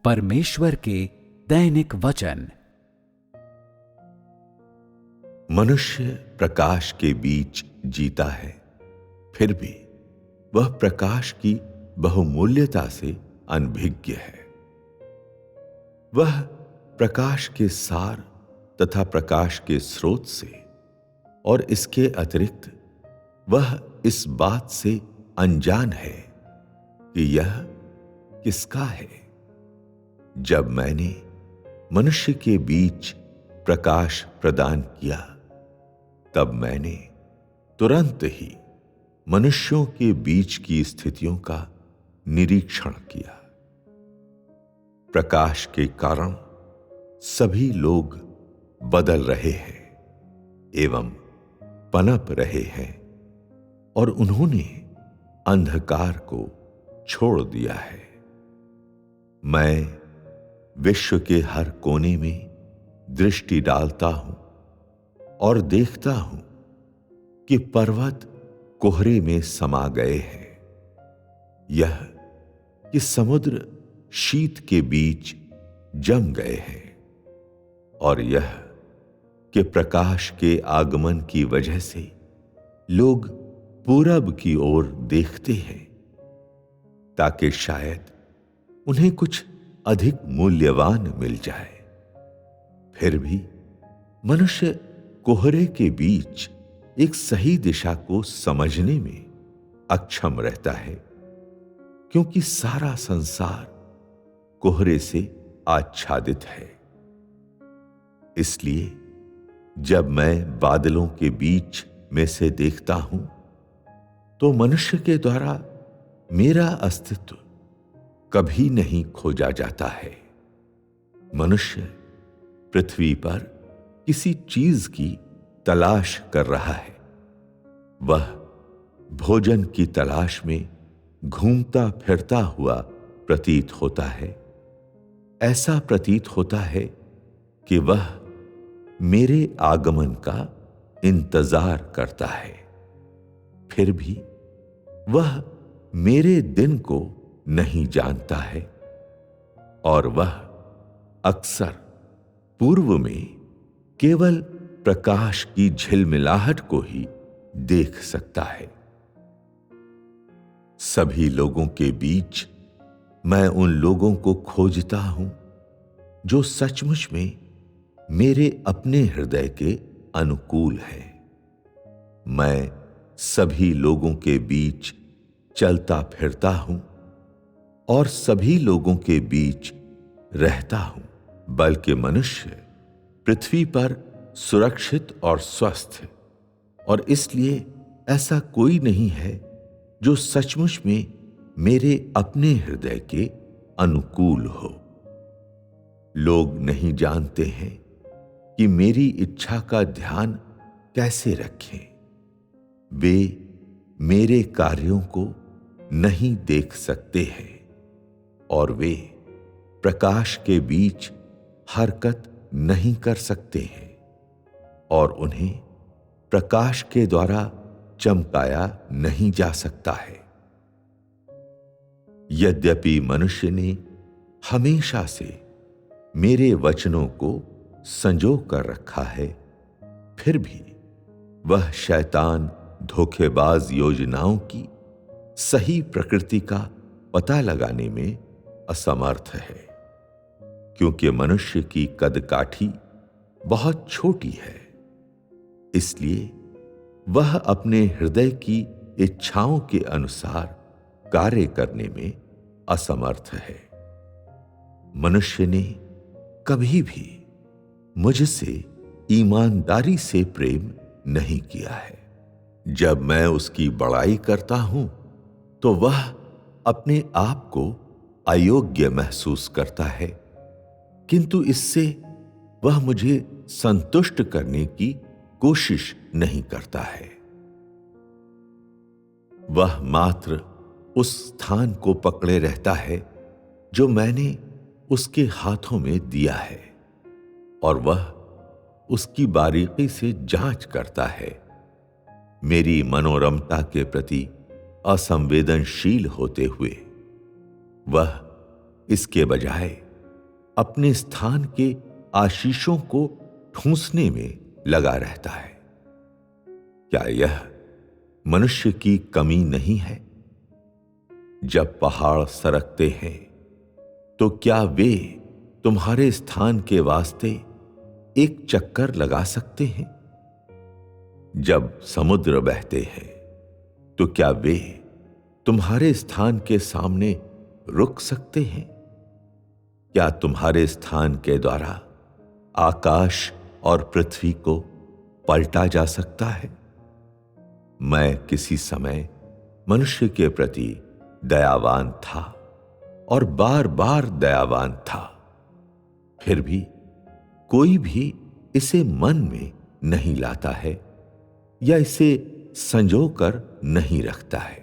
परमेश्वर के दैनिक वचन। मनुष्य प्रकाश के बीच जीता है, फिर भी वह प्रकाश की बहुमूल्यता से अनभिज्ञ है। वह प्रकाश के सार तथा प्रकाश के स्रोत से और इसके अतिरिक्त वह इस बात से अनजान है कि यह किसका है। जब मैंने मनुष्य के बीच प्रकाश प्रदान किया, तब मैंने तुरंत ही मनुष्यों के बीच की स्थितियों का निरीक्षण किया। प्रकाश के कारण सभी लोग बदल रहे हैं एवं पनप रहे हैं और उन्होंने अंधकार को छोड़ दिया है। मैं विश्व के हर कोने में दृष्टि डालता हूं और देखता हूं कि पर्वत कोहरे में समा गए हैं, यह कि समुद्र शीत के बीच जम गए हैं, और यह कि प्रकाश के आगमन की वजह से लोग पूरब की ओर देखते हैं, ताकि शायद उन्हें कुछ अधिक मूल्यवान मिल जाए। फिर भी मनुष्य कोहरे के बीच एक सही दिशा को समझने में अक्षम रहता है, क्योंकि सारा संसार कोहरे से आच्छादित है। इसलिए जब मैं बादलों के बीच में से देखता हूं, तो मनुष्य के द्वारा मेरा अस्तित्व कभी नहीं खोजा जाता है। मनुष्य पृथ्वी पर किसी चीज की तलाश कर रहा है। वह भोजन की तलाश में घूमता फिरता हुआ प्रतीत होता है। ऐसा प्रतीत होता है कि वह मेरे आगमन का इंतजार करता है। फिर भी वह मेरे दिन को नहीं जानता है, और वह अक्सर पूर्व में केवल प्रकाश की झिलमिलाहट को ही देख सकता है। सभी लोगों के बीच मैं उन लोगों को खोजता हूं जो सचमुच में मेरे अपने हृदय के अनुकूल है। मैं सभी लोगों के बीच चलता फिरता हूं और सभी लोगों के बीच रहता हूं, बल्कि मनुष्य पृथ्वी पर सुरक्षित और स्वस्थ है, और इसलिए ऐसा कोई नहीं है जो सचमुच में मेरे अपने हृदय के अनुकूल हो। लोग नहीं जानते हैं कि मेरी इच्छा का ध्यान कैसे रखें। वे मेरे कार्यों को नहीं देख सकते हैं, और वे प्रकाश के बीच हरकत नहीं कर सकते हैं, और उन्हें प्रकाश के द्वारा चमकाया नहीं जा सकता है। यद्यपि मनुष्य ने हमेशा से मेरे वचनों को संजो कर रखा है, फिर भी वह शैतान धोखेबाज योजनाओं की सही प्रकृति का पता लगाने में असमर्थ है, क्योंकि मनुष्य की कदकाठी बहुत छोटी है। इसलिए वह अपने हृदय की इच्छाओं के अनुसार कार्य करने में असमर्थ है। मनुष्य ने कभी भी मुझसे ईमानदारी से प्रेम नहीं किया है। जब मैं उसकी बड़ाई करता हूं, तो वह अपने आप को अयोग्य महसूस करता है, किंतु इससे वह मुझे संतुष्ट करने की कोशिश नहीं करता है। वह मात्र उस स्थान को पकड़े रहता है जो मैंने उसके हाथों में दिया है, और वह उसकी बारीकी से जांच करता है। मेरी मनोरमता के प्रति असंवेदनशील होते हुए वह इसके बजाय अपने स्थान के आशीषों को ठूंसने में लगा रहता है। क्या यह मनुष्य की कमी नहीं है? जब पहाड़ सरकते हैं तो क्या वे तुम्हारे स्थान के वास्ते एक चक्कर लगा सकते हैं? जब समुद्र बहते हैं तो क्या वे तुम्हारे स्थान के सामने रुक सकते हैं? क्या तुम्हारे स्थान के द्वारा आकाश और पृथ्वी को पलटा जा सकता है? मैं किसी समय मनुष्य के प्रति दयावान था और बार बार दयावान था, फिर भी कोई भी इसे मन में नहीं लाता है या इसे संजो कर नहीं रखता है।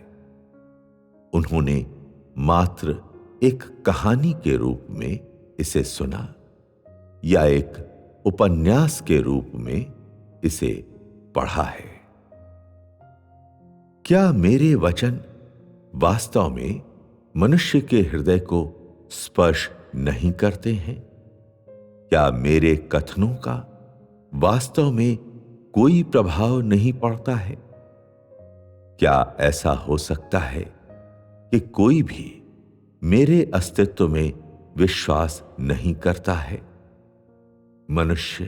उन्होंने मात्र एक कहानी के रूप में इसे सुना या एक उपन्यास के रूप में इसे पढ़ा है। क्या मेरे वचन वास्तव में मनुष्य के हृदय को स्पर्श नहीं करते हैं? क्या मेरे कथनों का वास्तव में कोई प्रभाव नहीं पड़ता है? क्या ऐसा हो सकता है कि कोई भी मेरे अस्तित्व में विश्वास नहीं करता है? मनुष्य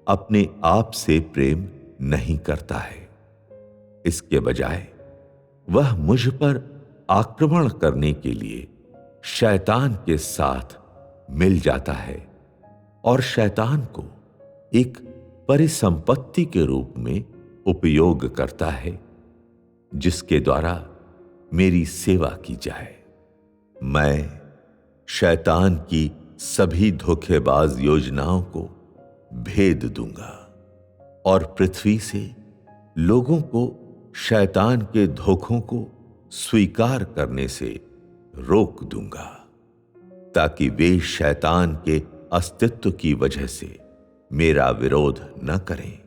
अपने आप से प्रेम नहीं करता है, इसके बजाय वह मुझ पर आक्रमण करने के लिए शैतान के साथ मिल जाता है और शैतान को एक परिसंपत्ति के रूप में उपयोग करता है जिसके द्वारा मेरी सेवा की जाए। मैं शैतान की सभी धोखेबाज योजनाओं को भेद दूंगा और पृथ्वी से लोगों को शैतान के धोखों को स्वीकार करने से रोक दूंगा, ताकि वे शैतान के अस्तित्व की वजह से मेरा विरोध न करें।